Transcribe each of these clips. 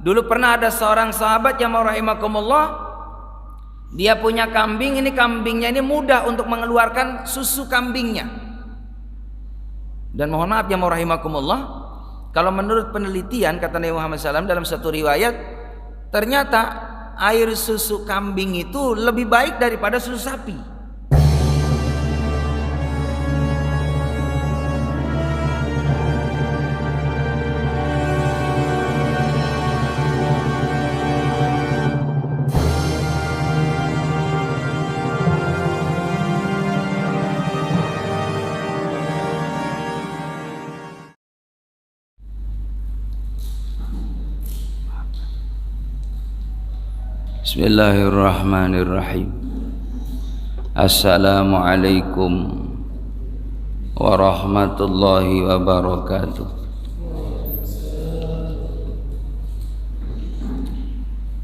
Dulu pernah ada seorang sahabat yang rahimakumullah, dia punya kambing, ini kambingnya ini mudah untuk mengeluarkan susu kambingnya. Dan mohon maaf yang rahimakumullah, kalau menurut penelitian kata Nabi Muhammad SAW dalam satu riwayat, ternyata air susu kambing itu lebih baik daripada susu sapi. Bismillahirrahmanirrahim. Assalamualaikum warahmatullahi wabarakatuh.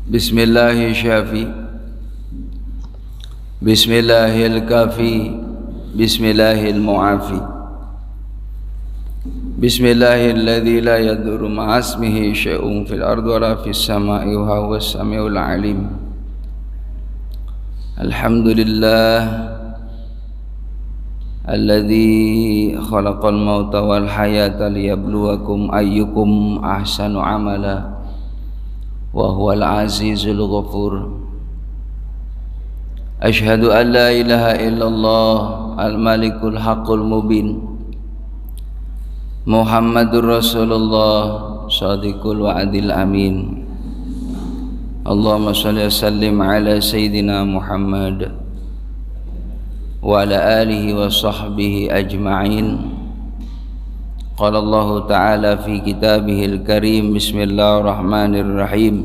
Bismillahir syafi, Bismillahil kafi, Bismillahil mu'afi, Bismillahilladzi la yadurru ma'asmihi syai'un fil ardi wala fis sama'i wa huwas samiul alim. Alhamdulillah alladzi khalaqal mauta wal hayata liyabluwakum ayyukum ahsanu amala wa huwal azizul ghafur. Asyhadu an la ilaha illallah al malikul haqqul mubin, Muhammadur Rasulullah Shadiqul wa'adil amin. Allahumma salli wa sallim ala Sayyidina Muhammad wa ala alihi wa sahbihi ajma'in. Qala Allah ta'ala fi kitabihil karim, Bismillahirrahmanirrahim.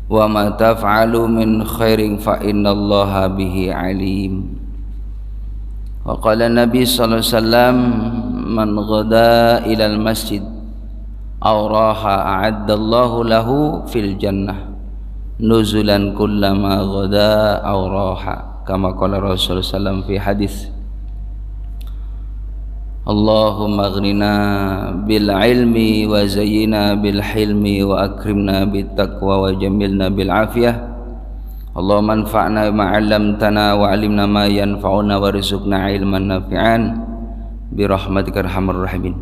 Wa ma taf'alu min khairin fa innallaha bihi alim. Wa qala Nabi sallallahu alaihi wasallam, man ghada ilal masjid aw raha a'addallahu lahu fil jannah nuzulan kullama ghada aw raha, kama qala Rasulullah sallallahu fi hadis. Allahumma aghnina bil ilmi wa zayyina bil hilmi wa akrimna bit taqwa wa jamilna bil afiyah. Allahumma anfa'na bima 'allamtana wa 'allimna ma yanfa'una warzuqna ilman nafi'an birahmatika arhamar rahimin.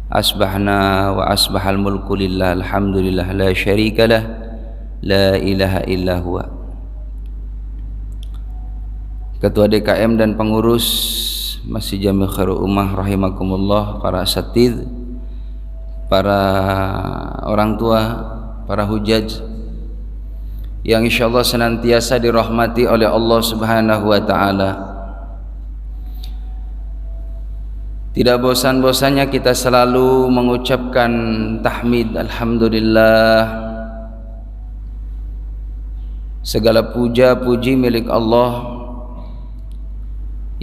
Asbahna wa asbahal mulku lillah, alhamdulillah la syarikalah, la ilaha illa huwa. Ketua DKM dan pengurus Masjid Jami' Khairul Ummah rahimakumullah, para asatidz, para orang tua, para hujaj yang insyaallah senantiasa dirahmati oleh Allah Subhanahu wa taala. Tidak bosan-bosannya kita selalu mengucapkan tahmid, alhamdulillah. Segala puja puji milik Allah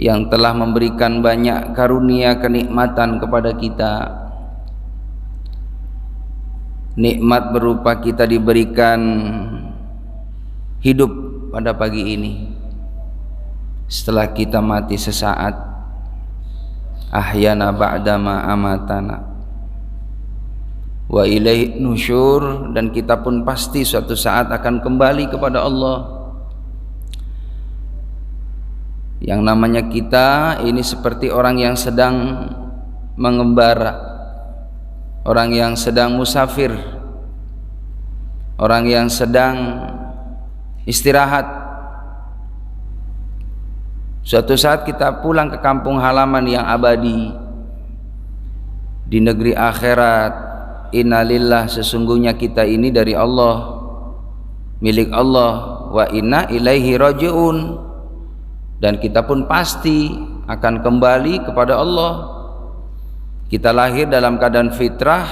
yang telah memberikan banyak karunia kenikmatan kepada kita. Nikmat berupa kita diberikan hidup pada pagi ini setelah kita mati sesaat. Ahyana ba'dama amatana wa ilaihi nusyur, dan kita pun pasti suatu saat akan kembali kepada Allah. Yang namanya kita ini seperti orang yang sedang mengembara, orang yang sedang musafir, orang yang sedang istirahat. Suatu saat kita pulang ke kampung halaman yang abadi di negeri akhirat. Innalillah, sesungguhnya kita ini dari Allah, milik Allah, wa inna ilaihi raji'un, dan kita pun pasti akan kembali kepada Allah. Kita lahir dalam keadaan fitrah,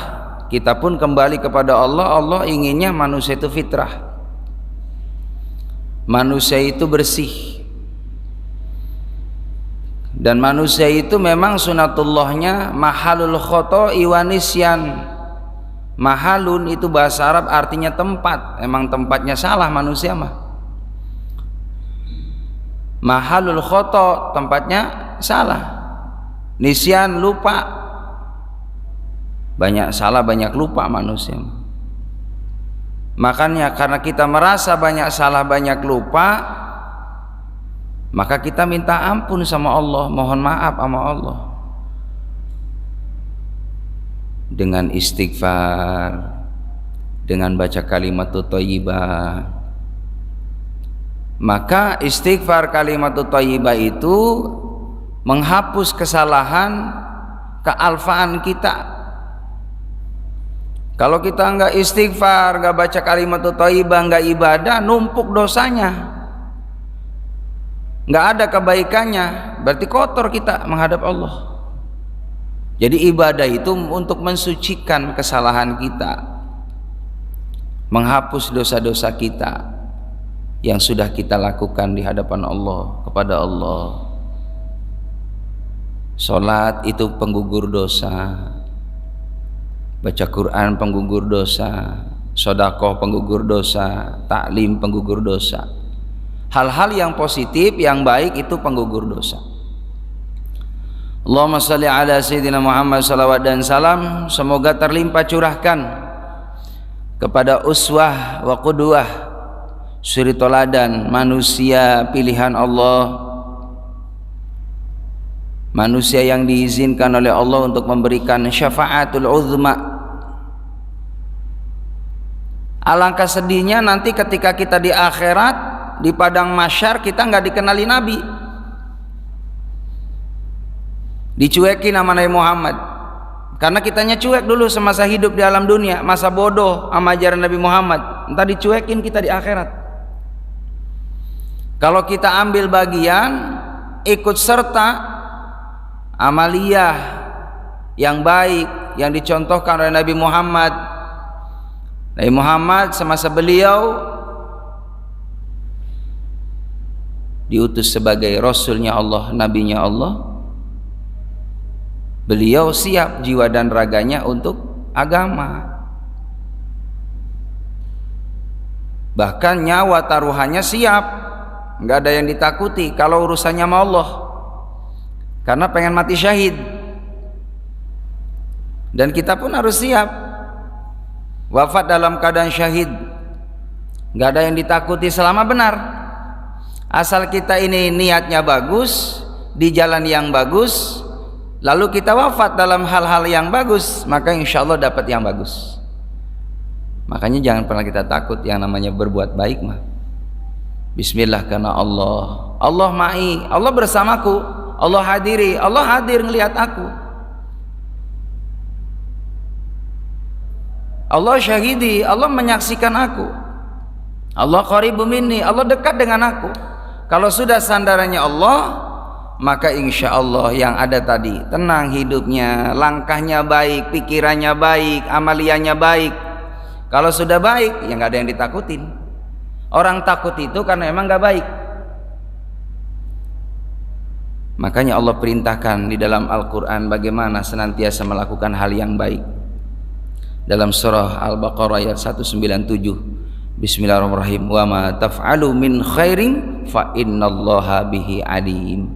kita pun kembali kepada Allah. Allah inginnya manusia itu fitrah, manusia itu bersih, dan manusia itu memang sunatullahnya mahalul khoto'i wa nisyan. Mahalun itu bahasa Arab artinya tempat, emang tempatnya salah manusia mah. Mahalul khoto, tempatnya salah. Nisyan, lupa. Banyak salah, banyak lupa manusia. Makanya karena kita merasa banyak salah, banyak lupa, maka kita minta ampun sama Allah, mohon maaf sama Allah dengan istighfar, dengan baca kalimatut thayyibah. Maka istighfar kalimatut thayyibah itu menghapus kesalahan, kealfaan kita. Kalau kita enggak istighfar, enggak baca kalimatut thayyibah, enggak ibadah, numpuk dosanya, enggak ada kebaikannya, berarti kotor kita menghadap Allah. Jadi ibadah itu untuk mensucikan kesalahan kita, menghapus dosa-dosa kita yang sudah kita lakukan di hadapan Allah, kepada Allah. Salat itu penggugur dosa, baca Quran penggugur dosa, sedekah penggugur dosa, taklim penggugur dosa. Hal-hal yang positif, yang baik itu penggugur dosa. Allahumma shalli ala sayyidina Muhammad, salawat dan salam semoga terlimpah curahkan kepada uswah wa qudwah, suri toladan, manusia pilihan Allah, manusia yang diizinkan oleh Allah untuk memberikan syafaatul uzma. Alangkah sedihnya nanti ketika kita di akhirat, di padang mahsyar, kita nggak dikenali Nabi, dicuekin sama Nabi Muhammad, karena kitanya cuek dulu semasa hidup di alam dunia, masa bodoh sama ajaran Nabi Muhammad, entar dicuekin kita di akhirat. Kalau kita ambil bagian, ikut serta amaliyah yang baik yang dicontohkan oleh Nabi Muhammad. Nabi Muhammad semasa beliau diutus sebagai Rasulnya Allah, Nabinya Allah, beliau siap jiwa dan raganya untuk agama, bahkan nyawa taruhannya siap, nggak ada yang ditakuti kalau urusannya sama Allah, karena pengen mati syahid. Dan kita pun harus siap wafat dalam keadaan syahid, nggak ada yang ditakuti selama benar, asal kita ini niatnya bagus, di jalan yang bagus, lalu kita wafat dalam hal-hal yang bagus, maka insya Allah dapat yang bagus. Makanya jangan pernah kita takut yang namanya berbuat baik mah. Bismillah, karena Allah ma'i, Allah bersamaku, Allah hadiri, Allah hadir ngelihat aku, Allah syahidi, Allah menyaksikan aku, Allah qaribu minni, Allah dekat dengan aku. Kalau sudah sandarannya Allah, maka insya Allah yang ada tadi, tenang hidupnya, langkahnya baik, pikirannya baik, amaliannya baik. Kalau sudah baik, ya nggak ada yang ditakutin. Orang takut itu karena emang nggak baik. Makanya Allah perintahkan di dalam Al-Quran bagaimana senantiasa melakukan hal yang baik. Dalam surah Al-Baqarah ayat 197, Bismillahirrahmanirrahim, wa ma taf'alu min khairin fa innallaha bihi alim.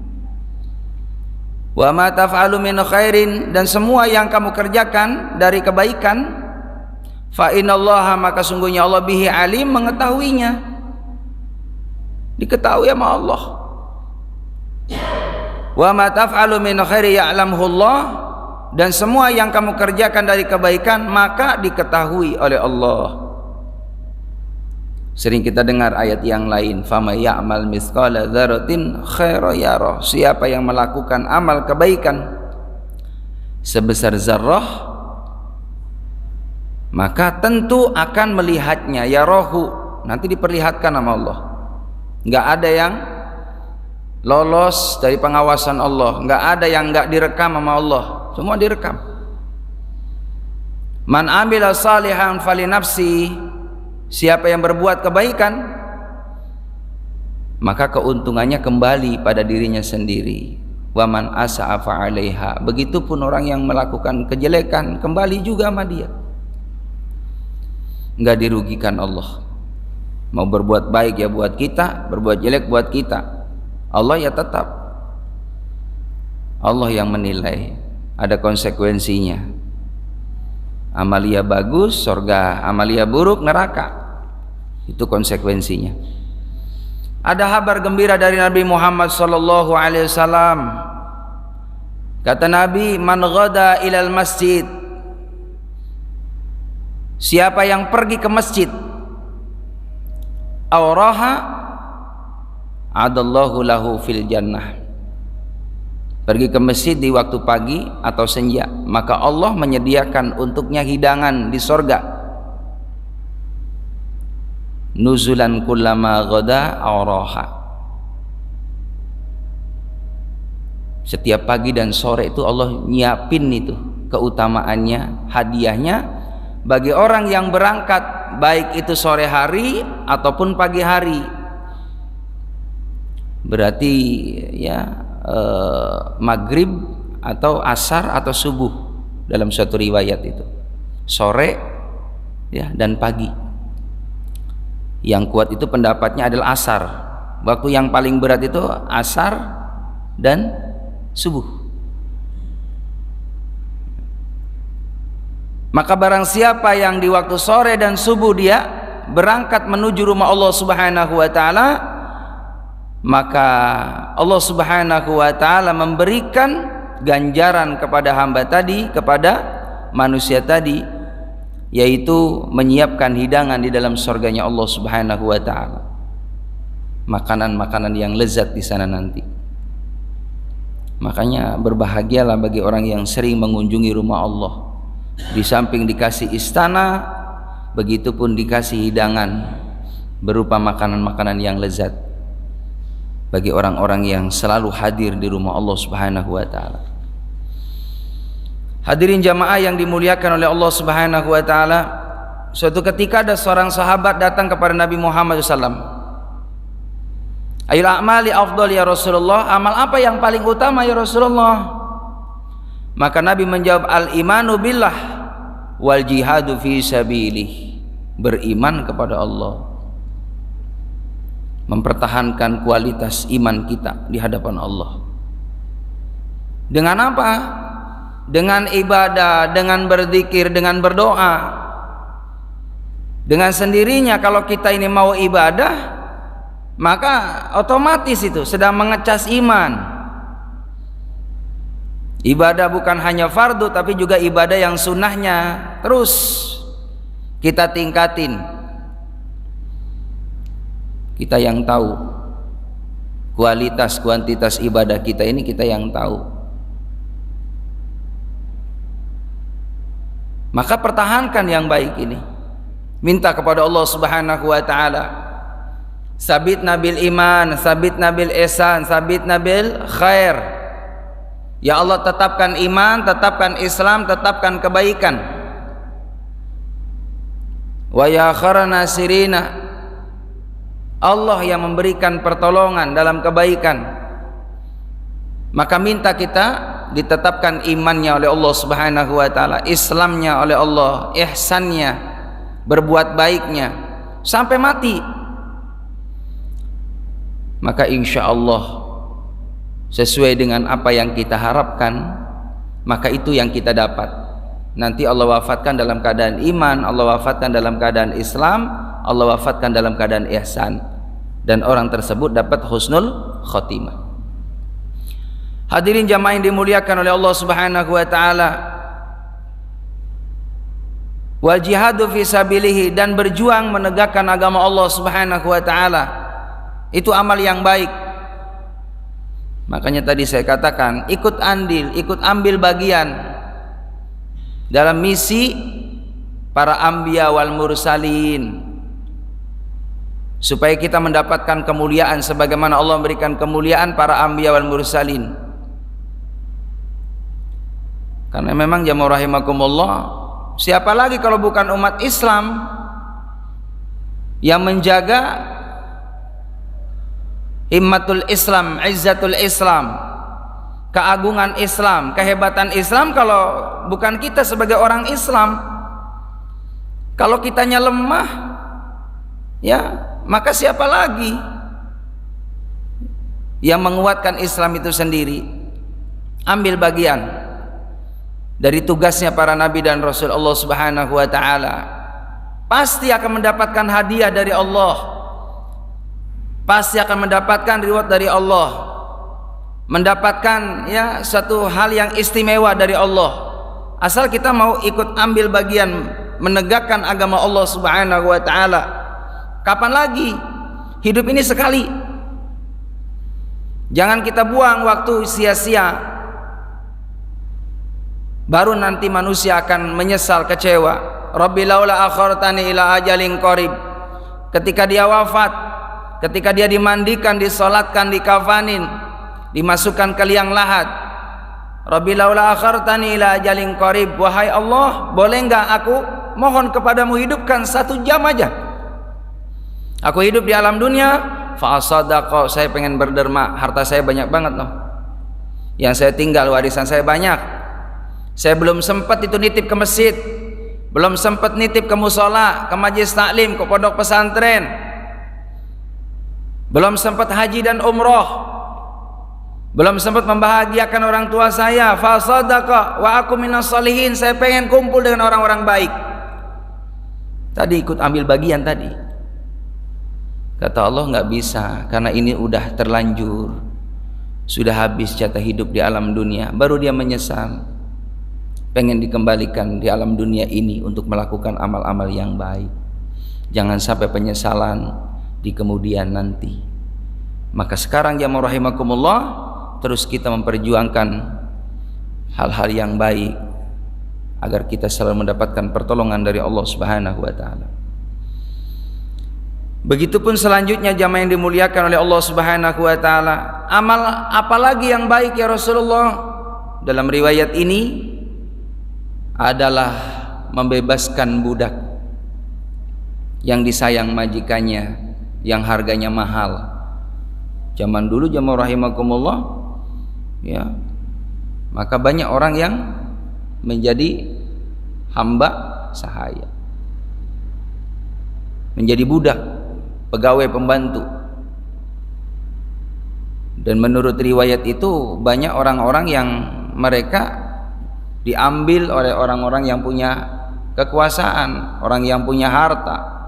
Wa ma taf'alu min khairin, dan semua yang kamu kerjakan dari kebaikan, fa innallaha, maka sungguhnya Allah bihi alim, mengetahuinya, diketahui sama Allah. Wa ma taf'alu min khairi ya'lamhu Allah, dan semua yang kamu kerjakan dari kebaikan maka diketahui oleh Allah. Sering kita dengar ayat yang lain, fama ya'mal mithqala dzarratin khairan yarah, siapa yang melakukan amal kebaikan sebesar zarrah maka tentu akan melihatnya, yarahu, nanti diperlihatkan sama Allah. Enggak ada yang lolos dari pengawasan Allah, enggak ada yang enggak direkam sama Allah, semua direkam. Man amila salihan fali nafsi, siapa yang berbuat kebaikan maka keuntungannya kembali pada dirinya sendiri. Wa man asa'a fa 'alaiha, begitupun orang yang melakukan kejelekan kembali juga sama dia, enggak dirugikan Allah. Mau berbuat baik ya buat kita, berbuat jelek buat kita, Allah ya tetap Allah yang menilai, ada konsekuensinya. Amalia bagus surga, amalia buruk neraka. Itu konsekuensinya. Ada kabar gembira dari Nabi Muhammad sallallahu alaihi wasallam. Kata Nabi, man ghada ilal masjid, siapa yang pergi ke masjid, auraha adallahu lahu fil jannah, pergi ke masjid di waktu pagi atau senja, maka Allah menyediakan untuknya hidangan di sorga. Nuzulan kullama ghada auraha. Setiap pagi dan sore itu Allah nyiapin itu keutamaannya, hadiahnya bagi orang yang berangkat, baik itu sore hari ataupun pagi hari. Berarti ya maghrib atau asar atau subuh dalam suatu riwayat itu, sore ya dan pagi. Yang kuat itu pendapatnya adalah asar. Waktu yang paling berat itu asar dan subuh. Maka barang siapa yang di waktu sore dan subuh dia berangkat menuju rumah Allah Subhanahu wa taala, maka Allah Subhanahu wa taala memberikan ganjaran kepada hamba tadi, kepada manusia tadi, yaitu menyiapkan hidangan di dalam surganya Allah Subhanahu wa taala. Makanan-makanan yang lezat di sana nanti. Makanya berbahagialah bagi orang yang sering mengunjungi rumah Allah. Di samping dikasih istana, begitupun dikasih hidangan berupa makanan-makanan yang lezat bagi orang-orang yang selalu hadir di rumah Allah Subhanahu wa taala. Hadirin jamaah yang dimuliakan oleh Allah Subhanahu wa taala, suatu ketika ada seorang sahabat datang kepada Nabi Muhammad SAW. Ayul a'mali afdal ya Rasulullah, amal apa yang paling utama ya Rasulullah? Maka Nabi menjawab, al-imanu billah wal jihadu fi sabilih. Beriman kepada Allah, mempertahankan kualitas iman kita di hadapan Allah. Dengan apa? Dengan ibadah, dengan berzikir, dengan berdoa. Dengan sendirinya kalau kita ini mau ibadah, maka otomatis itu sedang mengecas iman. Ibadah bukan hanya fardu, tapi juga ibadah yang sunnahnya terus kita tingkatin. Kita yang tahu kualitas kuantitas ibadah kita ini, kita yang tahu. Maka pertahankan yang baik ini. Minta kepada Allah Subhanahu wa taala, sabitna bil iman, sabitna bil ihsan, sabitna bil khair. Ya Allah, tetapkan iman, tetapkan Islam, tetapkan kebaikan. Wa ya kharana sirina, Allah yang memberikan pertolongan dalam kebaikan. Maka minta kita ditetapkan imannya oleh Allah Subhanahu wa taala, Islamnya oleh Allah, ihsannya, berbuat baiknya sampai mati. Maka insya Allah sesuai dengan apa yang kita harapkan, maka itu yang kita dapat. Nanti Allah wafatkan dalam keadaan iman, Allah wafatkan dalam keadaan Islam, Allah wafatkan dalam keadaan ihsan, dan orang tersebut dapat husnul khotimah. Hadirin jamaah yang dimuliakan oleh Allah Subhanahu wa taala, wal jihadu fi sabilihi, dan berjuang menegakkan agama Allah Subhanahu wa taala, itu amal yang baik. Makanya tadi saya katakan, ikut andil, ikut ambil bagian dalam misi para anbiya wal mursalin, supaya kita mendapatkan kemuliaan sebagaimana Allah memberikan kemuliaan para anbiya wal mursalin. Karena memang jamaah rahimakumullah, siapa lagi kalau bukan umat Islam yang menjaga himmatul Islam, izzatul Islam, keagungan Islam, kehebatan Islam, kalau bukan kita sebagai orang Islam. Kalau kitanya lemah, ya maka siapa lagi yang menguatkan Islam itu sendiri? Ambil bagian dari tugasnya para nabi dan rasul Allah Subhanahu wa taala, pasti akan mendapatkan hadiah dari Allah, pasti akan mendapatkan reward dari Allah, mendapatkan ya satu hal yang istimewa dari Allah, asal kita mau ikut ambil bagian menegakkan agama Allah Subhanahu wa taala. Kapan lagi? Hidup ini sekali, jangan kita buang waktu sia-sia, baru nanti manusia akan menyesal, kecewa. Rabbi laula akhartani ila ajalin qarib. Ketika dia wafat, ketika dia dimandikan, disolatkan, dikafanin, dimasukkan ke liang lahat, Rabbi laula akhartani ila ajalin qarib, wahai Allah, boleh enggak aku mohon kepadamu hidupkan 1 jam aja, aku hidup di alam dunia, fa sadaqa, saya pengen berderma, harta saya banyak banget loh, yang saya tinggal warisan saya banyak, saya belum sempat itu nitip ke masjid, belum sempat nitip ke musola, ke majelis taklim, ke pondok pesantren, belum sempat haji dan umroh, belum sempat membahagiakan orang tua saya, fa sadaqa wa aku minas sholihin, saya pengen kumpul dengan orang-orang baik. Tadi ikut ambil bagian tadi, kata Allah nggak bisa, karena ini udah terlanjur, sudah habis jatah hidup di alam dunia. Baru dia menyesal, pengen dikembalikan di alam dunia ini untuk melakukan amal-amal yang baik. Jangan sampai penyesalan di kemudian nanti. Maka sekarang ya rahimakumullah, terus kita memperjuangkan hal-hal yang baik agar kita selalu mendapatkan pertolongan dari Allah Subhanahu wa taala. Begitupun selanjutnya jamaah yang dimuliakan oleh Allah Subhanahu wa taala, amal apalagi yang baik ya Rasulullah? Dalam riwayat ini adalah membebaskan budak yang disayang majikannya, yang harganya mahal. Zaman dulu jamaah rahimakumullah, ya, maka banyak orang yang menjadi hamba sahaya, menjadi budak, pegawai pembantu. Dan menurut riwayat itu banyak orang-orang yang mereka diambil oleh orang-orang yang punya kekuasaan, orang yang punya harta.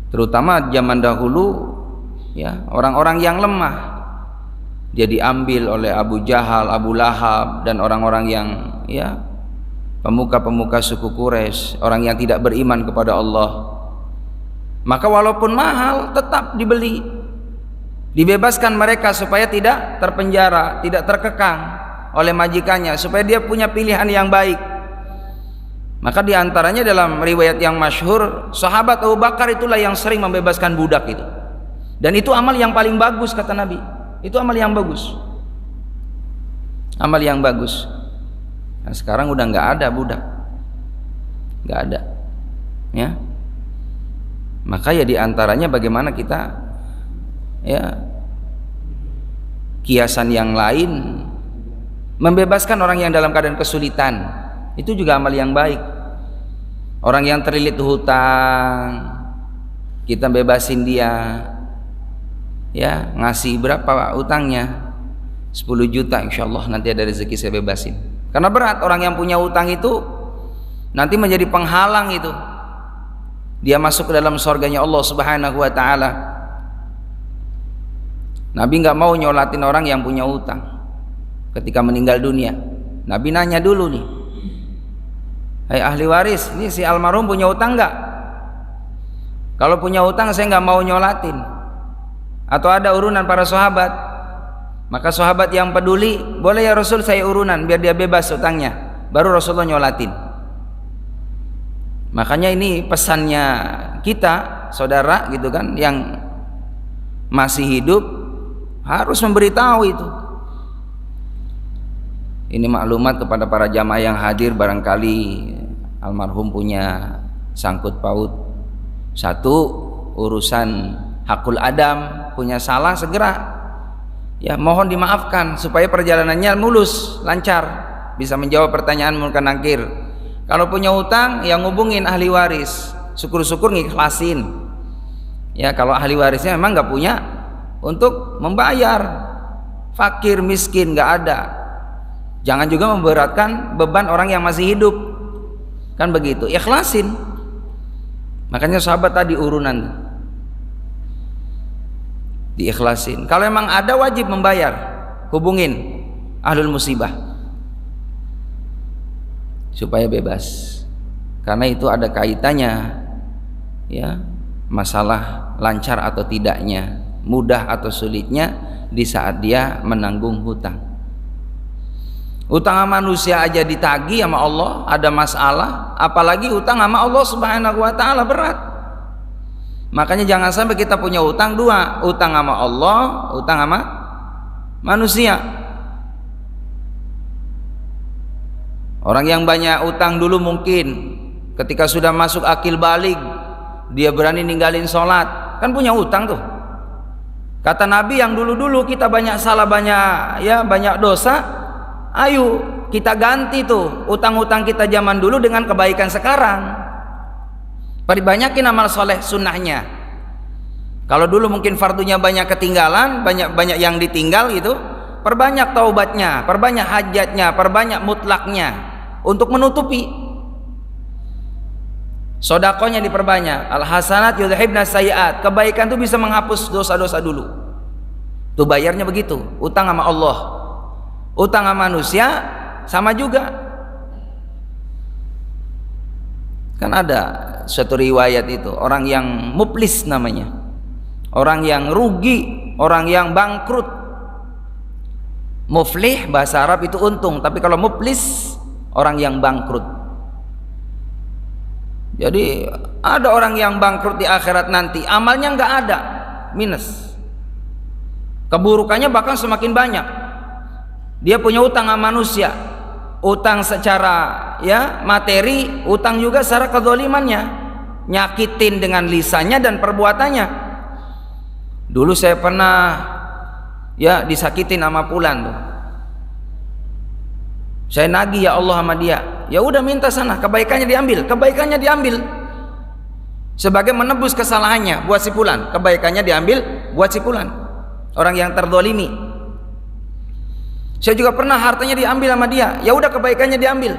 Terutama zaman dahulu, ya, orang-orang yang lemah, dia diambil oleh Abu Jahal, Abu Lahab, dan orang-orang yang, ya, pemuka-pemuka suku Quraisy, orang yang tidak beriman kepada Allah. Maka walaupun mahal tetap dibeli, dibebaskan mereka supaya tidak terpenjara, tidak terkekang oleh majikannya, supaya dia punya pilihan yang baik. Maka diantaranya dalam riwayat yang masyhur, sahabat Abu Bakar itulah yang sering membebaskan budak itu, dan itu amal yang paling bagus kata Nabi. Itu amal yang bagus, amal yang bagus. Nah, sekarang udah nggak ada budak, nggak ada, ya. Maka ya diantaranya bagaimana kita, ya, kiasan yang lain, membebaskan orang yang dalam keadaan kesulitan, itu juga amal yang baik. Orang yang terlilit hutang, kita bebasin dia, ya, ngasih berapa utangnya, 10 juta, insya Allah nanti ada rezeki saya bebasin. Karena berat, orang yang punya utang itu nanti menjadi penghalang itu dia masuk ke dalam surganya Allah Subhanahu wa taala. Nabi nggak mau nyolatin orang yang punya utang ketika meninggal dunia. Nabi nanya dulu nih, hai ahli waris, ini si almarhum punya utang nggak? Kalau punya utang saya nggak mau nyolatin. Atau ada urunan para sahabat, maka sahabat yang peduli, boleh ya Rasul saya urunan biar dia bebas utangnya, baru Rasulullah nyolatin. Makanya ini pesannya kita, saudara, gitu kan, yang masih hidup harus memberitahu itu. Ini maklumat kepada para jamaah yang hadir, barangkali almarhum punya sangkut paut satu urusan hakul adam, punya salah, segera, ya, mohon dimaafkan supaya perjalanannya mulus, lancar, bisa menjawab pertanyaan munkar nakir. Kalau punya utang, yang ngubungin ahli waris, syukur-syukur ngikhlasin. Ya, kalau ahli warisnya memang nggak punya untuk membayar, fakir miskin nggak ada, Jangan juga memberatkan beban orang yang masih hidup, kan begitu. Ikhlasin. Makanya sahabat tadi urunan diikhlasin. Kalau memang ada wajib membayar, hubungin ahlul musibah supaya bebas. Karena itu ada kaitannya, ya, masalah lancar atau tidaknya, mudah atau sulitnya di saat dia menanggung hutang. Utang sama manusia aja ditagih sama Allah ada masalah, apalagi utang sama Allah Subhanahu wa taala, berat. Makanya jangan sampai kita punya utang dua, utang sama Allah, utang sama manusia. Orang yang banyak utang dulu mungkin ketika sudah masuk akil balik dia berani ninggalin sholat, kan punya utang tuh. Kata Nabi, yang dulu-dulu kita banyak salah, banyak dosa, ayo kita ganti tuh utang-utang kita zaman dulu dengan kebaikan sekarang. Perbanyakin amal soleh sunnahnya. Kalau dulu mungkin fardunya banyak ketinggalan, banyak yang ditinggal gitu, perbanyak taubatnya, perbanyak hajatnya, perbanyak mutlaknya untuk menutupi. Sodakonya diperbanyak. Al hasanat yudhibna sayiat. Kebaikan itu bisa menghapus dosa-dosa dulu. Tuh bayarnya begitu. Utang sama Allah, utang sama manusia sama juga. Kan ada suatu riwayat itu, orang yang muflis namanya, orang yang rugi, orang yang bangkrut. Muflih bahasa Arab itu untung, tapi kalau muflis orang yang bangkrut. Jadi ada orang yang bangkrut di akhirat nanti, amalnya nggak ada, minus, keburukannya bahkan semakin banyak. Dia punya utang sama manusia, utang secara materi, utang juga secara kezalimannya, nyakitin dengan lisannya dan perbuatannya. Dulu saya pernah disakitin sama fulan tuh, saya nagih ya Allah sama dia, ya udah minta sana, kebaikannya diambil sebagai menebus kesalahannya buat si fulan, kebaikannya diambil buat si fulan, orang yang terzalimi. Saya juga pernah hartanya diambil sama dia, ya udah kebaikannya diambil.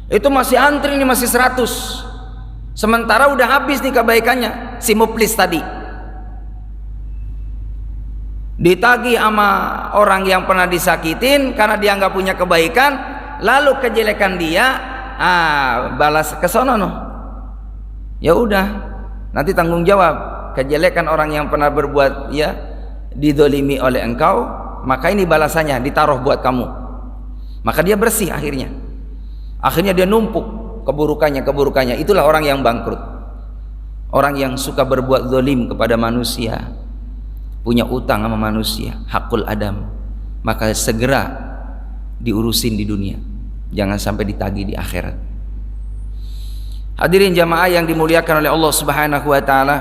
Itu masih antri nih, masih 100, sementara udah habis nih kebaikannya si muflis tadi. Ditagih sama orang yang pernah disakitin karena dia nggak punya kebaikan, lalu kejelekan dia balas ke sono no. Ya udah, nanti tanggung jawab kejelekan orang yang pernah berbuat didolimi oleh engkau, maka ini balasannya ditaruh buat kamu. Maka dia bersih akhirnya dia numpuk keburukannya. Itulah orang yang bangkrut, orang yang suka berbuat zalim kepada manusia, punya utang sama manusia, hakul adam, maka segera diurusin di dunia, jangan sampai ditagih di akhirat. Hadirin jamaah yang dimuliakan oleh Allah Subhanahu wa taala,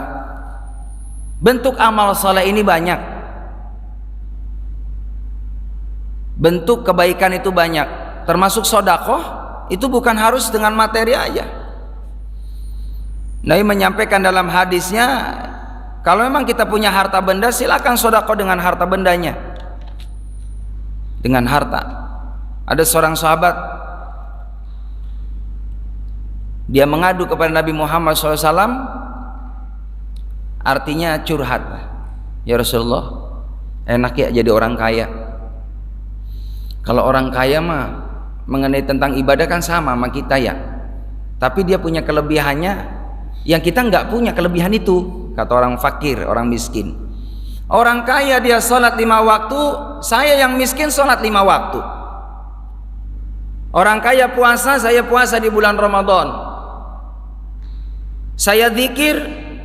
bentuk amal saleh ini banyak, bentuk kebaikan itu banyak, termasuk sedekah. Itu bukan harus dengan materi aja. Nabi menyampaikan dalam hadisnya, kalau memang kita punya harta benda, silakan sedekah dengan harta bendanya, dengan harta. Ada seorang sahabat, dia mengadu kepada Nabi Muhammad SAW, artinya curhat, ya Rasulullah, enak ya jadi orang kaya. Kalau orang kaya mah mengenai tentang ibadah kan sama kita ya, tapi dia punya kelebihannya yang kita nggak punya kelebihan itu. Kata orang fakir, orang miskin, orang kaya dia sholat 5 waktu, saya yang miskin sholat 5 waktu. Orang kaya puasa, saya puasa di bulan Ramadan. Saya zikir,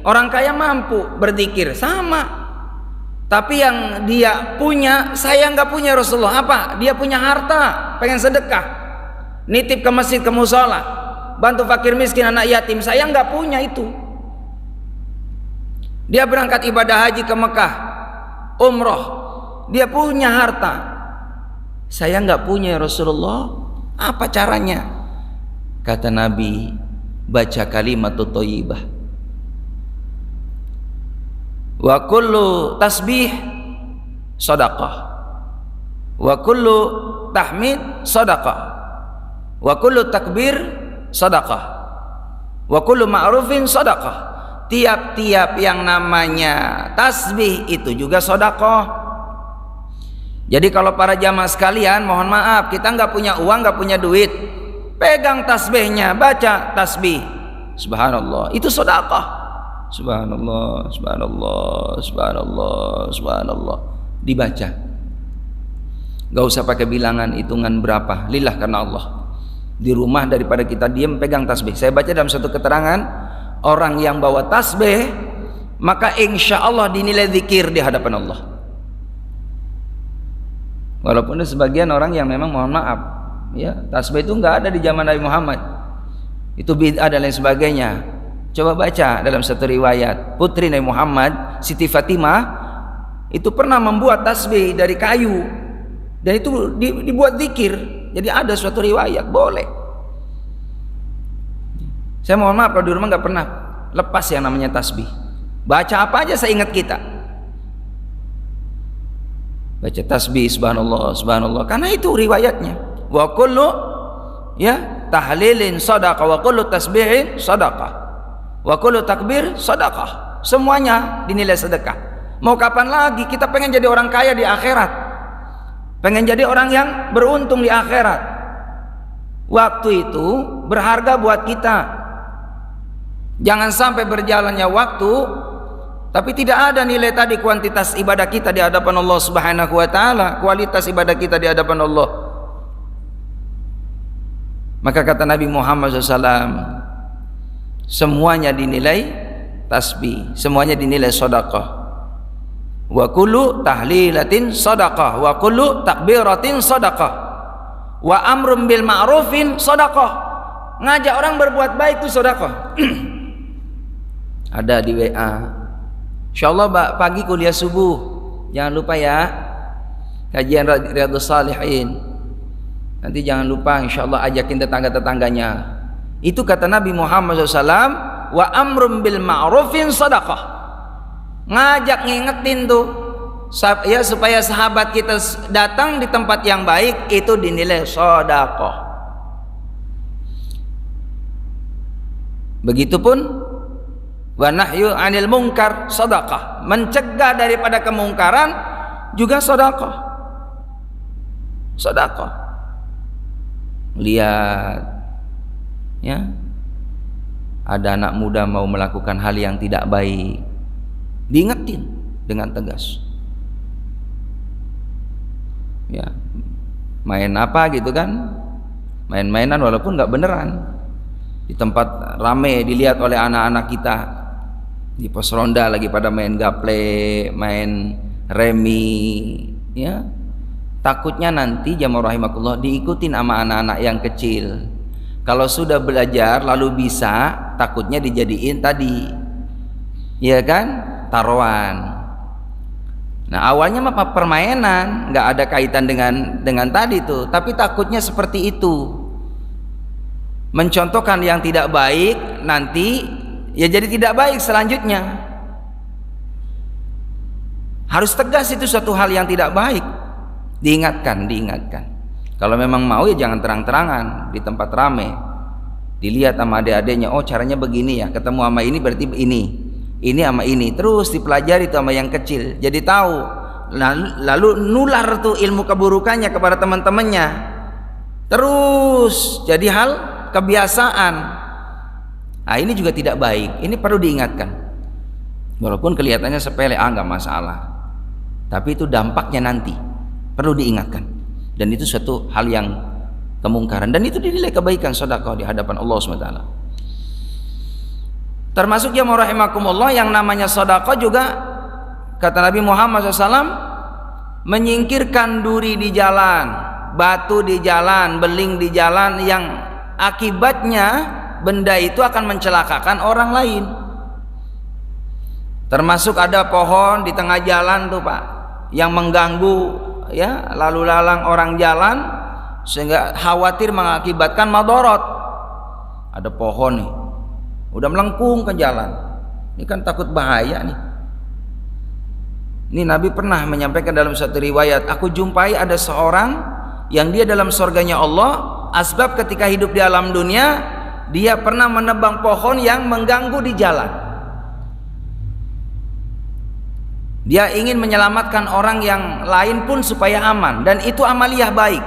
orang kaya mampu berzikir, sama. Tapi yang dia punya, saya nggak punya. Rasulullah apa? Dia punya harta, pengen sedekah, nitip ke masjid, ke musola, bantu fakir miskin, anak yatim. Saya nggak punya itu. Dia berangkat ibadah haji ke Mekah, umroh, dia punya harta, saya nggak punya ya Rasulullah. Apa caranya? Kata Nabi, baca kalimatut thayyibah, wa kullu tasbih shadaqah, wa kullu tahmid sadaqah, wa kullu takbir sadaqah, wa kullu ma'rufin sadaqah. Tiap-tiap yang namanya tasbih itu juga sedekah. Jadi kalau para jamaah sekalian, mohon maaf, kita nggak punya uang, nggak punya duit, pegang tasbihnya, baca tasbih, subhanallah, itu sedekah. Subhanallah, subhanallah, subhanallah, subhanallah, dibaca. Gak usah pakai bilangan, hitungan berapa, lillah karena Allah. Di rumah daripada kita diam pegang tasbih. Saya baca dalam satu keterangan, orang yang bawa tasbih maka insya Allah dinilai zikir di hadapan Allah. Walaupun ada sebagian orang yang memang mohon maaf, ya, tasbih itu nggak ada di zaman Nabi Muhammad, itu bid'ah dan lain sebagainya. Coba baca dalam satu riwayat, putri Nabi Muhammad, Siti Fatimah, itu pernah membuat tasbih dari kayu dan itu dibuat zikir. Jadi ada suatu riwayat boleh. Saya mohon maaf kalau di rumah nggak pernah lepas yang namanya tasbih. Baca apa aja seingat kita. Baca tasbih subhanallah, subhanallah, karena itu riwayatnya. Wa kullu ya tahlilin sadaqah, wa kullu tasbihin sadaqah, wa kullu takbir sadaqah. Semuanya dinilai sedekah. Mau kapan lagi kita pengen jadi orang kaya di akhirat, pengen jadi orang yang beruntung di akhirat. Waktu itu berharga buat kita. Jangan sampai berjalannya waktu tapi tidak ada nilai tadi, kuantitas ibadah kita di hadapan Allah Subhanahu wa taala, kualitas ibadah kita di hadapan Allah. Maka kata Nabi Muhammad SAW, semuanya dinilai tasbih, semuanya dinilai sedekah. Wa kullu tahlilatin sedekah, wa kullu takbiratin sedekah, wa amrun bil ma'rufin sedekah. Ngajak orang berbuat baik itu sedekah. Ada di WA, insyaallah pagi kuliah subuh, jangan lupa ya kajian Riyadhus Shalihin, nanti jangan lupa insyaallah ajakin tetangga-tetangganya. Itu kata Nabi Muhammad SAW, wa amrum bil ma'rufin sadaqah. Ngajak ngingetin tuh ya, supaya sahabat kita datang di tempat yang baik, itu dinilai sedekah. Begitupun wa nahyu 'anil munkar sedekah, mencegah daripada kemungkaran juga sedekah. Sedekah. Lihat ya, ada anak muda mau melakukan hal yang tidak baik, diingetin dengan tegas. Ya, main apa gitu kan, main-mainan walaupun nggak beneran, di tempat rame dilihat oleh anak-anak kita, di pos ronda lagi pada main gaple, main remi, ya. Takutnya nanti jamaah rahimakumullah diikutin sama anak-anak yang kecil. Kalau sudah belajar lalu bisa, takutnya dijadiin tadi, ya kan, taruhan. Nah awalnya mah permainan, nggak ada kaitan dengan tadi tuh, tapi takutnya seperti itu, mencontohkan yang tidak baik, nanti ya jadi tidak baik selanjutnya. Harus tegas, itu suatu hal yang tidak baik. Diingatkan. Kalau memang mau ya jangan terang-terangan di tempat rame. Dilihat sama adik-adiknya, oh caranya begini ya, ketemu sama ini berarti ini sama ini. Terus dipelajari itu sama yang kecil, jadi tahu. Lalu nular tuh ilmu keburukannya kepada teman-temannya. Terus jadi hal kebiasaan. Nah ini juga tidak baik, ini perlu diingatkan. Walaupun kelihatannya sepele, nggak masalah, tapi itu dampaknya nanti perlu diingatkan. Dan itu suatu hal yang kemungkaran, dan itu dinilai kebaikan sedekah di hadapan Allah SWT. Termasuk yang rahimakumullah yang namanya sedekah juga, kata Nabi Muhammad SAW, menyingkirkan duri di jalan, batu di jalan, beling di jalan, yang akibatnya benda itu akan mencelakakan orang lain. Termasuk ada pohon di tengah jalan tuh Pak, yang mengganggu ya lalu lalang orang jalan, sehingga khawatir mengakibatkan madorot. Ada pohon nih udah melengkung ke jalan, ini kan takut bahaya nih. Ini Nabi pernah menyampaikan dalam satu riwayat, aku jumpai ada seorang yang dia dalam surganya Allah, asbab ketika hidup di alam dunia dia pernah menebang pohon yang mengganggu di jalan. Dia ingin menyelamatkan orang yang lain pun supaya aman, dan itu amaliyah baik.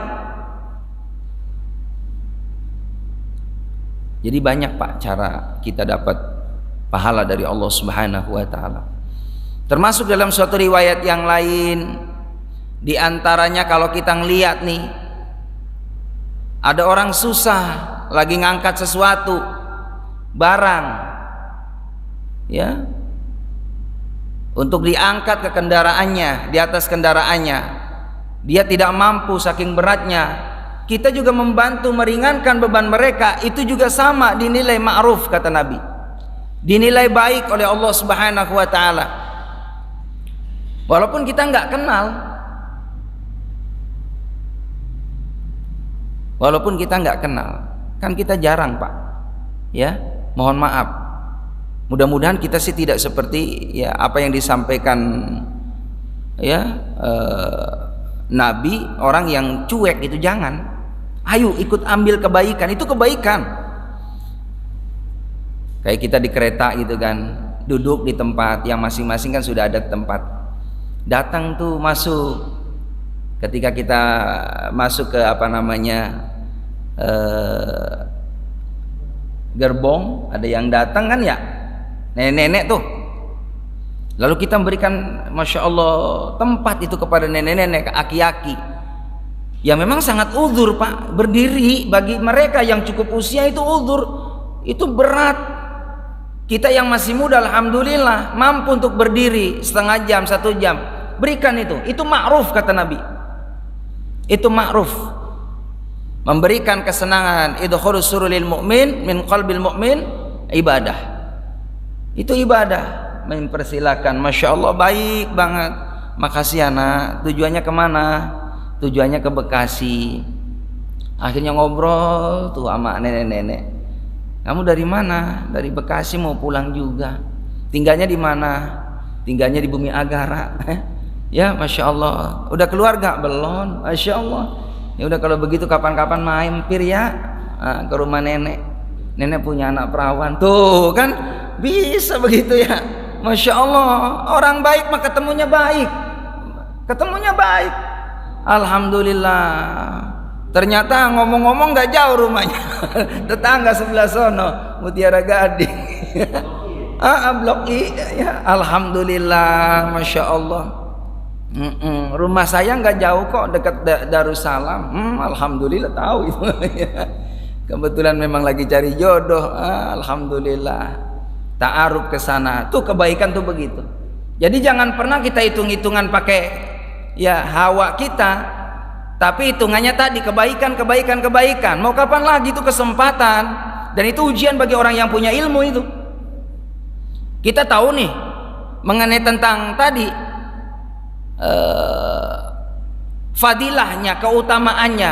Jadi banyak Pak cara kita dapat pahala dari Allah Subhanahu wa taala. Termasuk dalam suatu riwayat yang lain, di antaranya kalau kita ngelihat nih ada orang susah lagi ngangkat sesuatu barang, ya, untuk diangkat ke kendaraannya, di atas kendaraannya, dia tidak mampu saking beratnya, kita juga membantu meringankan beban mereka, itu juga sama dinilai ma'ruf, kata Nabi, dinilai baik oleh Allah Subhanahu wa taala. Walaupun kita nggak kenal, walaupun kita nggak kenal, kan kita jarang Pak, ya, mohon maaf. Mudah-mudahan kita sih tidak seperti ya apa yang disampaikan ya Nabi, orang yang cuek itu jangan. Ayo ikut ambil kebaikan, itu kebaikan. Kayak kita di kereta gitu kan, duduk di tempat yang masing-masing kan sudah ada tempat. Datang tuh masuk. Ketika kita masuk ke apa namanya gerbong, ada yang datang kan ya, nenek-nenek tuh. Lalu kita memberikan Masya Allah tempat itu kepada nenek-nenek, aki-aki yang memang sangat uzur Pak. Berdiri bagi mereka yang cukup usia itu uzur, itu berat. Kita yang masih muda alhamdulillah mampu untuk berdiri setengah jam, 1 jam, berikan itu ma'ruf kata Nabi. Itu ma'ruf, memberikan kesenangan. Idkhulus sururil mu'min min qalbil mu'min ibadah, itu ibadah. Mempersilakan, Masya Allah baik banget, makasih anak. Tujuannya kemana? Tujuannya ke Bekasi. Akhirnya ngobrol tuh sama nenek-nenek, kamu dari mana? Dari Bekasi, mau pulang juga. Tinggalnya di mana? Tinggalnya di Bumi Agara. Ya Masya Allah. Udah keluar gak? Belum. Masya Allah. Ya udah kalau begitu kapan-kapan mampir ya ke rumah nenek. Nenek punya anak perawan. Tuh kan bisa begitu ya. Masya Allah. Orang baik mah ketemunya baik. Ketemunya baik. Alhamdulillah. Ternyata ngomong-ngomong gak jauh rumahnya. Tetangga sebelah sono, Mutiara Gading. Blok I ya. Alhamdulillah, Masya Allah. Rumah saya nggak jauh kok, dekat Darussalam. Alhamdulillah tahu itu. Kebetulan memang lagi cari jodoh. Alhamdulillah. Ta'aruf ke sana. Tuh kebaikan tuh begitu. Jadi jangan pernah kita hitung-hitungan pakai ya hawa kita. Tapi hitungannya tadi kebaikan. Mau kapan lagi itu kesempatan? Dan itu ujian bagi orang yang punya ilmu itu. Kita tahu nih mengenai tentang tadi fadilahnya, keutamaannya,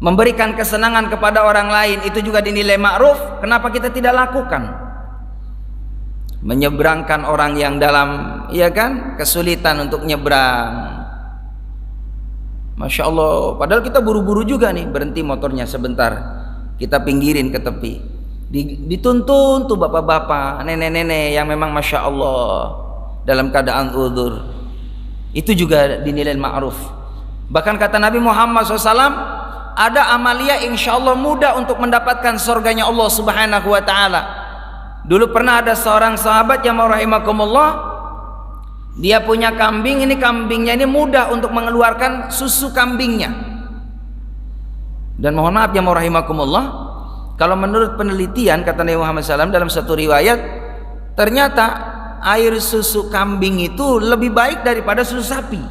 memberikan kesenangan kepada orang lain, itu juga dinilai ma'ruf. Kenapa kita tidak lakukan? Menyeberangkan orang yang dalam, ya kan, kesulitan untuk nyebrang. Masya Allah, padahal kita buru-buru juga nih, berhenti motornya sebentar, kita pinggirin ke tepi. Dituntun tuh bapak-bapak, nenek-nenek yang memang Masya Allah dalam keadaan uzur, itu juga dinilai ma'ruf. Bahkan kata Nabi Muhammad SAW, ada amalia insya Allah mudah untuk mendapatkan surganya Allah Subhanahu wa ta'ala. Dulu pernah ada seorang sahabat yang rahimakumullah, dia punya kambing, ini kambingnya ini mudah untuk mengeluarkan susu kambingnya. Dan mohon maaf ya rahimakumullah, kalau menurut penelitian kata Nabi Muhammad SAW dalam satu riwayat, ternyata air susu kambing itu lebih baik daripada susu sapi.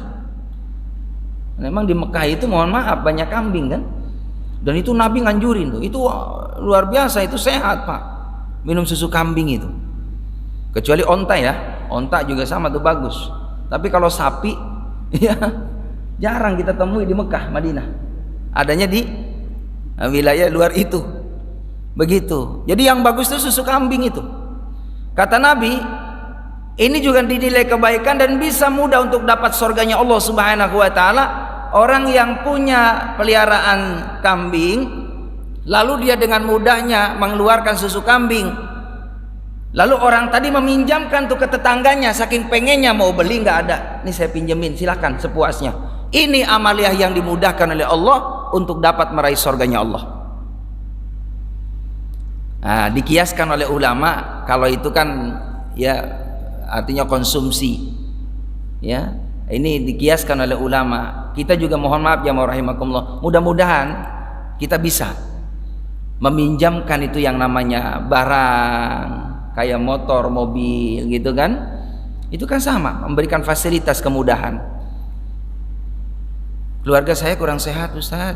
Memang di Mekah itu mohon maaf banyak kambing kan, dan itu Nabi nganjurin tuh, itu luar biasa, itu sehat Pak, minum susu kambing itu. Kecuali onta ya, onta juga sama tuh bagus. Tapi kalau sapi ya jarang kita temui di Mekah, Madinah. Adanya di wilayah luar itu. Begitu. Jadi yang bagus itu susu kambing itu. Kata Nabi, ini juga dinilai kebaikan dan bisa mudah untuk dapat surganya Allah Subhanahu wa ta'ala orang yang punya peliharaan kambing, lalu dia dengan mudahnya mengeluarkan susu kambing, lalu orang tadi meminjamkan tuh ke tetangganya, saking pengennya mau beli nggak ada, ini saya pinjemin, silakan sepuasnya. Ini amaliyah yang dimudahkan oleh Allah untuk dapat meraih surganya Allah. Nah, dikiaskan oleh ulama kalau itu kan ya artinya konsumsi, ya ini dikiaskan oleh ulama. Kita juga mohon maaf ya rahimakumullah, mudah-mudahan kita bisa meminjamkan itu yang namanya barang kayak motor, mobil gitu kan, itu kan sama, memberikan fasilitas kemudahan. Keluarga saya kurang sehat Ustaz,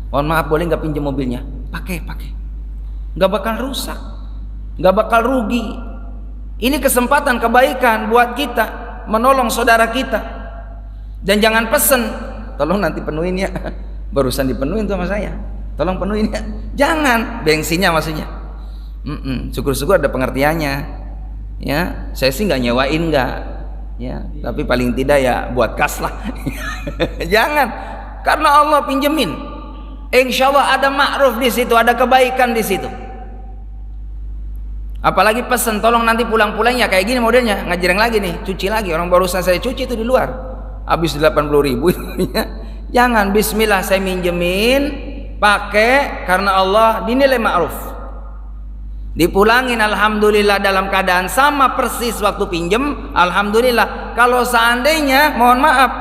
mohon maaf boleh nggak pinjam mobilnya? Pakai, nggak bakal rusak, nggak bakal rugi. Ini kesempatan kebaikan buat kita menolong saudara kita. Dan jangan pesen, tolong nanti penuhin ya, barusan dipenuhin tuh sama saya, tolong penuhin ya. Jangan, bensinnya maksudnya. Syukur-syukur ada pengertiannya. Ya, saya sih nggak nyewain nggak, ya, tapi paling tidak ya buat kas lah. Jangan, karena Allah pinjemin. Insya Allah ada ma'ruf di situ, ada kebaikan di situ. Apalagi pesen, tolong nanti pulang-pulang ya kayak gini modelnya, ngajreng lagi nih, cuci lagi. Orang barusan saya cuci itu di luar, habis 80.000. Jangan, bismillah saya minjemin, pakai karena Allah, dinilai ma'ruf, dipulangin alhamdulillah dalam keadaan sama persis waktu pinjem, alhamdulillah. Kalau seandainya, mohon maaf,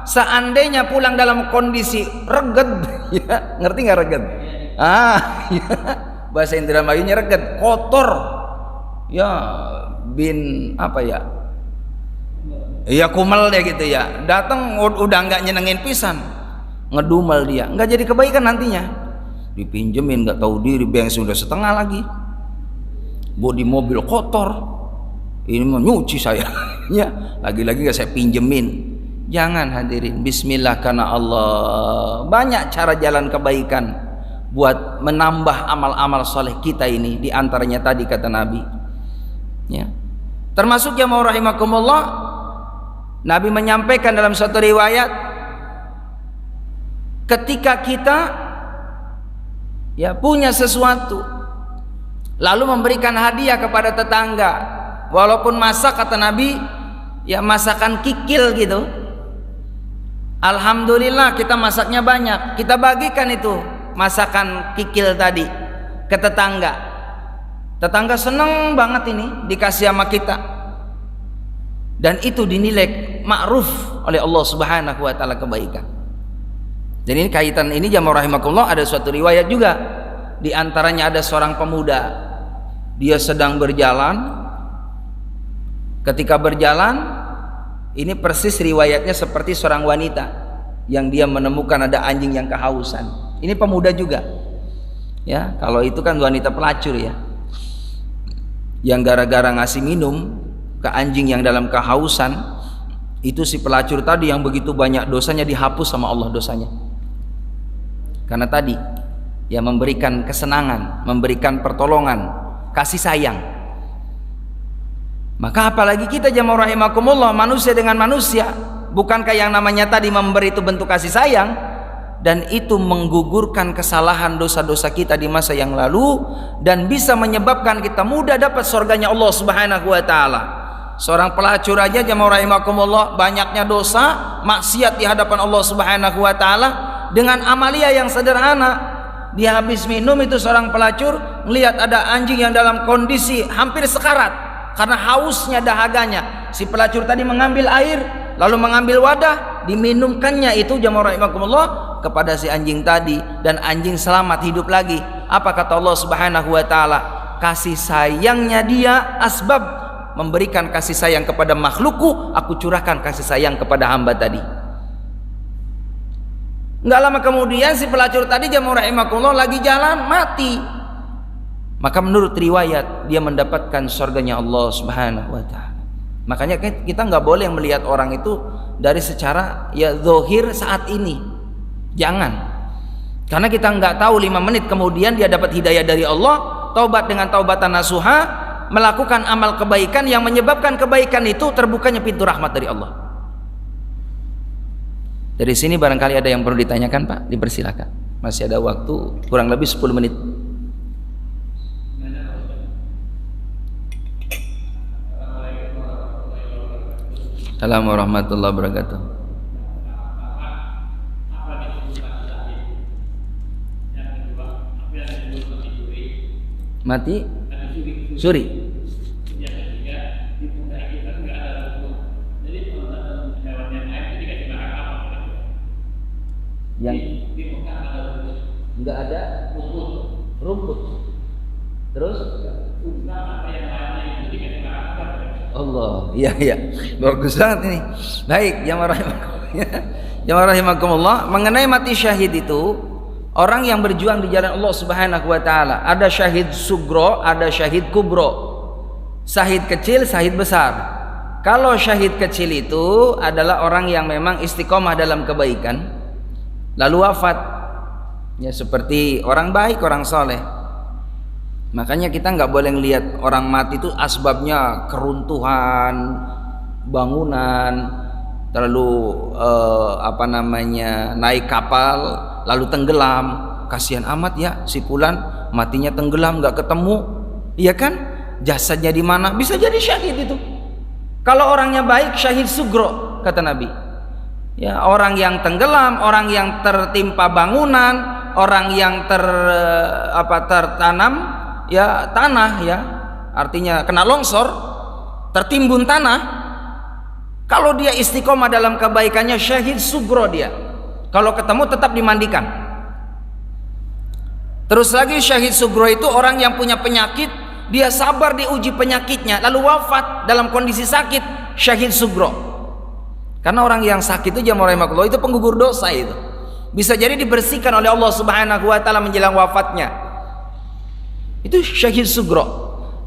seandainya pulang dalam kondisi reged, ya, ngerti nggak reged? Ya, bahasa Indramayunya reged, kotor, ya bin apa ya, ya kumel deh gitu ya, datang udah nggak nyenengin pisan, ngedumel dia, nggak jadi kebaikan nantinya. Dipinjemin nggak tahu diri, bensin sudah setengah lagi, bodi mobil kotor, ini mau nyuci saya. Ya, lagi-lagi nggak saya pinjemin. Jangan hadirin, bismillah karena Allah. Banyak cara jalan kebaikan buat menambah amal-amal soleh kita ini, diantaranya tadi kata Nabi, ya. Termasuk yang mau rahimakumullah, Nabi menyampaikan dalam suatu riwayat, ketika kita ya punya sesuatu lalu memberikan hadiah kepada tetangga, walaupun masak kata Nabi ya masakan kikil gitu, alhamdulillah kita masaknya banyak, kita bagikan itu masakan kikil tadi ke tetangga. Tetangga seneng banget ini dikasih sama kita, dan itu dinilai ma'ruf oleh Allah Subhanahu wa taala kebaikan. Dan ini kaitan ini jamaah rahimakumullah, ada suatu riwayat juga, di antaranya ada seorang pemuda, dia sedang berjalan. Ketika berjalan, ini persis riwayatnya seperti seorang wanita yang dia menemukan ada anjing yang kehausan. Ini pemuda juga, ya. Kalau itu kan wanita pelacur ya, yang gara-gara ngasih minum ke anjing yang dalam kehausan, itu si pelacur tadi yang begitu banyak dosanya dihapus sama Allah dosanya. Karena tadi ya memberikan kesenangan, memberikan pertolongan, kasih sayang. Maka apalagi kita jamaah rahimakumullah, manusia dengan manusia, bukankah yang namanya tadi memberi itu bentuk kasih sayang, dan itu menggugurkan kesalahan dosa-dosa kita di masa yang lalu, dan bisa menyebabkan kita mudah dapat surganya Allah Subhanahu wa taala. Seorang pelacur aja jamaah rahimakumullah banyaknya dosa, maksiat di hadapan Allah Subhanahu wa taala, dengan amalia yang sederhana. Dia habis minum, itu seorang pelacur melihat ada anjing yang dalam kondisi hampir sekarat karena hausnya, dahaganya. Si pelacur tadi mengambil air, lalu mengambil wadah, diminumkannya itu jamaah rahimakumullah kepada si anjing tadi, dan anjing selamat hidup lagi. Apa kata Allah Subhanahu wa taala? Kasih sayangnya dia asbab memberikan kasih sayang kepada makhlukku, aku curahkan kasih sayang kepada hamba tadi. Nggak lama kemudian si pelacur tadi jamaah rahimakumullah lagi jalan mati. Maka menurut riwayat dia mendapatkan surganya Allah Subhanahu wa taala. Makanya kita nggak boleh melihat orang itu dari secara ya zahir saat ini. Jangan. Karena kita nggak tahu 5 menit kemudian dia dapat hidayah dari Allah, taubat dengan taubatan nasuha, melakukan amal kebaikan yang menyebabkan kebaikan itu terbukanya pintu rahmat dari Allah. Dari sini barangkali ada yang perlu ditanyakan Pak, dipersilakan. Masih ada waktu kurang lebih 10 menit. Assalamualaikum warahmatullahi wabarakatuh. Mati suri. Yang enggak ada rumput. Terus Allah, iya, bagus banget ini. Baik, jamaah rahimakumullah, mengenai mati syahid itu, orang yang berjuang di jalan Allah Subhanahu wa taala, ada syahid sugro, ada syahid kubro. Syahid kecil, syahid besar. Kalau syahid kecil itu adalah orang yang memang istiqomah dalam kebaikan, lalu wafat, ya seperti orang baik, orang soleh. Makanya kita nggak boleh ngelihat orang mati itu asbabnya keruntuhan bangunan, terlalu naik kapal lalu tenggelam. Kasihan amat ya si fulan matinya tenggelam nggak ketemu, iya kan? Jasadnya di mana? Bisa jadi syahid itu. Kalau orangnya baik, syahid sugro kata Nabi. Ya, orang yang tenggelam, orang yang tertimpa bangunan, orang yang tertanam ya tanah, ya artinya kena longsor, tertimbun tanah. Kalau dia istiqomah dalam kebaikannya, syahid sugro dia. Kalau ketemu tetap dimandikan. Terus lagi syahid sugro itu orang yang punya penyakit, dia sabar diuji penyakitnya lalu wafat dalam kondisi sakit, syahid sugro. Karena orang yang sakit itu jamaah rahimakumullah itu penggugur dosa itu. Bisa jadi dibersihkan oleh Allah Subhanahu wa taala menjelang wafatnya. Itu syahid sugro.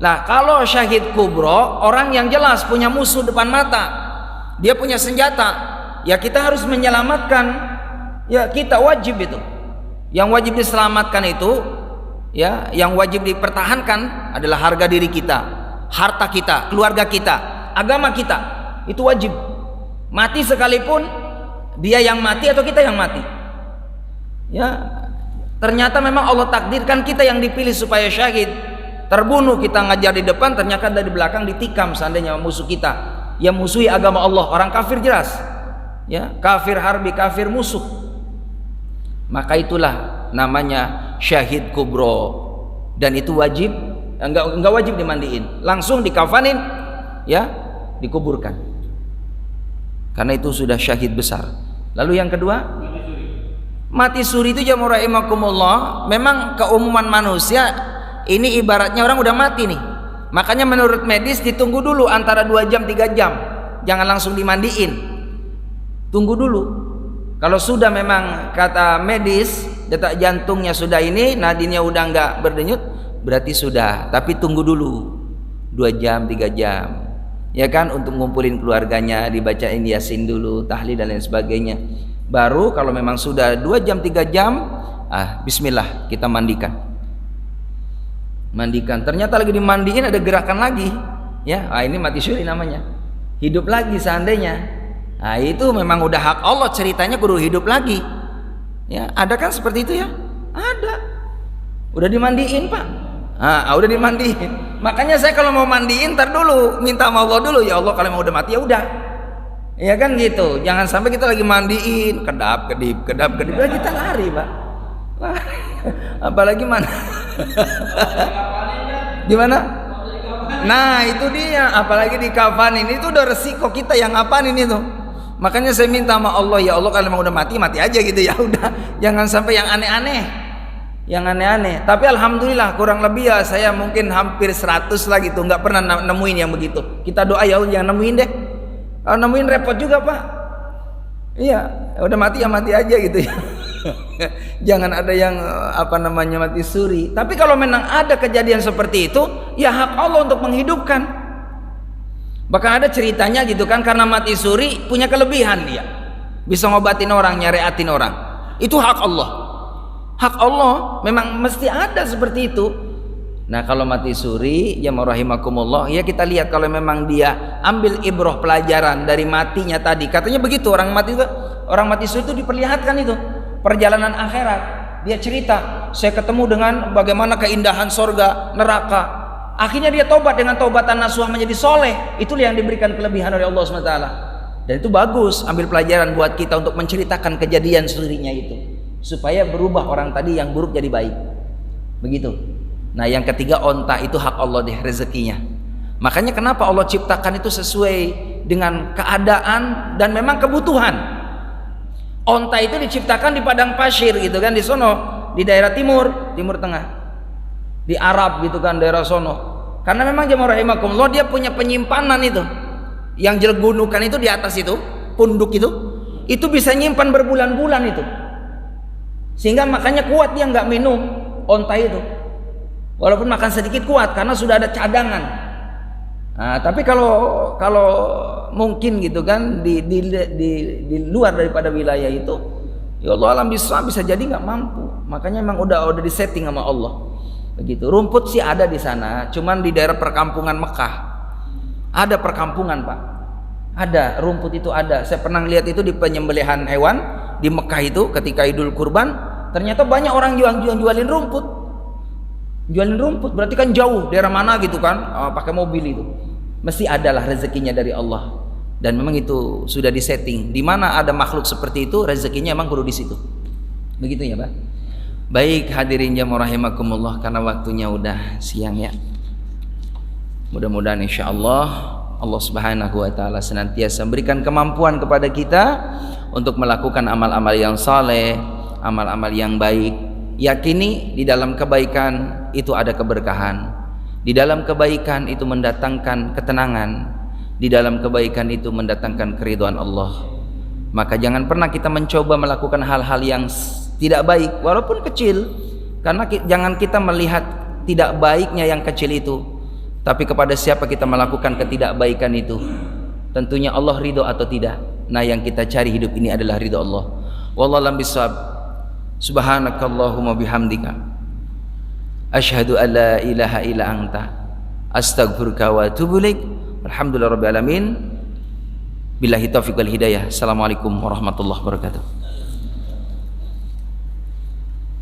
Nah, kalau syahid kubro, orang yang jelas punya musuh depan mata, dia punya senjata, ya kita harus menyelamatkan, ya kita wajib itu. Yang wajib diselamatkan itu, ya yang wajib dipertahankan adalah harga diri kita, harta kita, keluarga kita, agama kita. Itu wajib. Mati sekalipun dia yang mati atau kita yang mati. Ya, ternyata memang Allah takdirkan kita yang dipilih supaya syahid. Terbunuh, kita ngajar di depan, ternyata dari belakang ditikam seandainya musuh kita yang musuhi agama Allah, orang kafir jelas. Ya, kafir harbi, kafir musuh. Maka itulah namanya syahid kubro. Dan itu wajib, enggak wajib dimandiin, langsung dikafanin, ya, dikuburkan. Karena itu sudah syahid besar. Lalu yang kedua, mati suri itu jamaah rahimakumullah, memang keumuman manusia ini ibaratnya orang udah mati nih. Makanya menurut medis ditunggu dulu antara 2 jam 3 jam. Jangan langsung dimandiin. Tunggu dulu. Kalau sudah memang kata medis detak jantungnya sudah ini, nadinya udah enggak berdenyut, berarti sudah. Tapi tunggu dulu 2 jam 3 jam. Ya kan, untuk ngumpulin keluarganya, dibacain Yasin dulu, tahlil dan lain sebagainya. Baru kalau memang sudah 2 jam 3 jam, bismillah kita mandikan. Ternyata lagi dimandiin ada gerakan lagi, ya, ini mati syuri namanya, hidup lagi seandainya. Itu memang udah hak Allah, ceritanya kudu hidup lagi. Ya, ada kan seperti itu ya? Ada. Udah dimandiin Pak. Udah dimandiin. Makanya saya kalau mau mandiin ntar dulu minta sama Allah dulu, ya Allah kalau mau udah mati ya udah. Ya kan gitu. Jangan sampai kita lagi mandiin kedap kedip kita lari, Pak. Apalagi mana? Gimana? Nah, itu dia, apalagi di kafanin itu udah resiko kita yang ngapain ini tuh. Makanya saya minta sama Allah, ya Allah kalau mau udah mati aja gitu, ya udah. Jangan sampai yang aneh-aneh. Tapi alhamdulillah kurang lebih ya saya mungkin hampir 100 lah gitu, nggak pernah nemuin yang begitu. Kita doa ya Allah jangan nemuin deh. Kalau nemuin repot juga Pak. Iya, udah mati ya mati aja gitu ya. Jangan ada yang mati suri. Tapi kalau memang ada kejadian seperti itu, ya hak Allah untuk menghidupkan. Bahkan ada ceritanya gitu kan, karena mati suri punya kelebihan dia, bisa ngobatin orang, nyareatin orang. Itu hak Allah. Hak Allah memang mesti ada seperti itu. Nah, kalau mati suri, ya rahimakumullah, ya kita lihat kalau memang dia ambil ibrah pelajaran dari matinya tadi. Katanya begitu, orang mati itu orang mati suri itu diperlihatkan itu perjalanan akhirat. Dia cerita, saya ketemu dengan bagaimana keindahan sorga, neraka. Akhirnya dia tobat dengan taubatan nasuha menjadi soleh. Itulah yang diberikan kelebihan oleh Allah SWT. Dan itu bagus, ambil pelajaran buat kita untuk menceritakan kejadian surinya itu, supaya berubah orang tadi yang buruk jadi baik. Begitu. Nah yang ketiga, onta itu hak Allah deh, rezekinya. Makanya kenapa Allah ciptakan itu sesuai dengan keadaan dan memang kebutuhan. Onta itu diciptakan di padang pasir gitu kan, di sono, di daerah timur tengah, di Arab gitu kan, daerah sono. Karena memang jemaah rahimakumullah, dia punya penyimpanan itu, yang jelgunukan itu di atas itu, punduk itu bisa nyimpan berbulan-bulan itu, sehingga makanya kuat dia nggak minum onta itu, walaupun makan sedikit kuat karena sudah ada cadangan. Nah, tapi kalau mungkin gitu kan di luar daripada wilayah itu, ya Allah alam bisa jadi nggak mampu. Makanya memang udah disetting sama Allah. Begitu. Rumput sih ada di sana, cuman di daerah perkampungan Mekah. Ada perkampungan, Pak. Ada, rumput itu ada. Saya pernah lihat itu di penyembelihan hewan di Mekah itu ketika Idul Kurban, ternyata banyak orang jualin rumput. Jualin rumput berarti kan jauh, daerah mana gitu kan, pakai mobil itu. Mesti adalah rezekinya dari Allah. Dan memang itu sudah disetting. Di mana ada makhluk seperti itu, rezekinya memang kudu di situ. Begitu ya, Pak. Baik hadirin jamaah rahimakumullah, karena waktunya udah siang ya. Mudah-mudahan insyaallah Allah Subhanahu wa taala senantiasa memberikan kemampuan kepada kita untuk melakukan amal-amal yang saleh, amal-amal yang baik. Yakini di dalam kebaikan itu ada keberkahan. Di dalam kebaikan itu mendatangkan ketenangan. Di dalam kebaikan itu mendatangkan keridhaan Allah. Maka jangan pernah kita mencoba melakukan hal-hal yang tidak baik walaupun kecil, karena jangan kita melihat tidak baiknya yang kecil itu, tapi kepada siapa kita melakukan ketidakbaikan itu, tentunya Allah ridho atau tidak. Nah yang kita cari hidup ini adalah ridho Allah. Wallahu a'lam bishawab. Subhanakallahumma bihamdika asyhadu an la ilaha illa anta astaghfiruka wa atubu ilaik. Alhamdulillahirabbil alamin. Billahi taufiq wal hidayah. Assalamualaikum warahmatullahi wabarakatuh.